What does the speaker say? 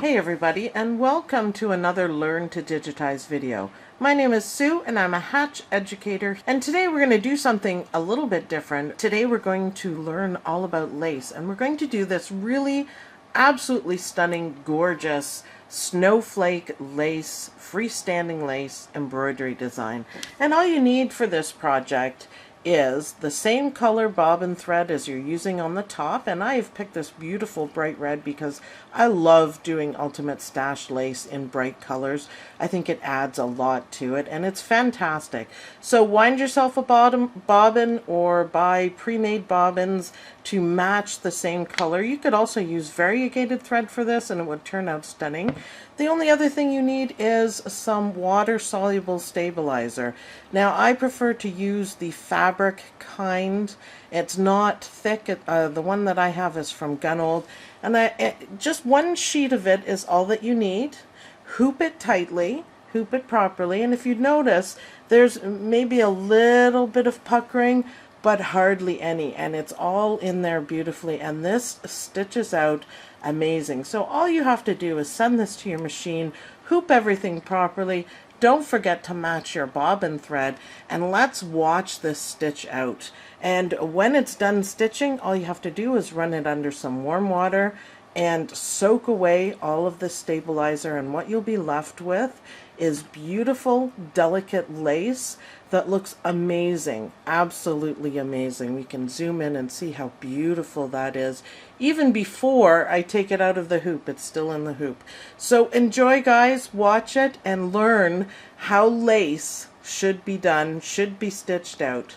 Hey everybody, and welcome to another Learn to Digitize video. My name is Sue and I'm a hatch educator, and today we're going to do something a little bit different. Today we're going to learn all about lace, and we're going to do this really absolutely stunning, gorgeous snowflake lace, freestanding lace embroidery design. And all you need for this project is the same color bobbin thread as you're using on the top, and I've picked this beautiful bright red because I love doing ultimate stash lace in bright colors. I think it adds a lot to it and it's fantastic. So wind yourself a bobbin or buy pre-made bobbins to match the same color. You could also use variegated thread for this and it would turn out stunning. The only other thing you need is some water-soluble stabilizer. Now I prefer to use the fabric kind. It's not thick. The one that I have is from Gunold, and just one sheet of it is all that you need. Hoop it tightly, hoop it properly, and if you notice, there's maybe a little bit of puckering, but hardly any, and it's all in there beautifully, and this stitches out amazing. So all you have to do is send this to your machine, hoop everything properly, don't forget to match your bobbin thread, and let's watch this stitch out. And when it's done stitching, all you have to do is run it under some warm water and soak away all of the stabilizer, and what you'll be left with is beautiful, delicate lace that looks amazing, absolutely amazing. We can zoom in and see how beautiful that is. Even before I take it out of the hoop, it's still in the hoop. So enjoy, guys, watch it and learn how lace should be done, should be stitched out.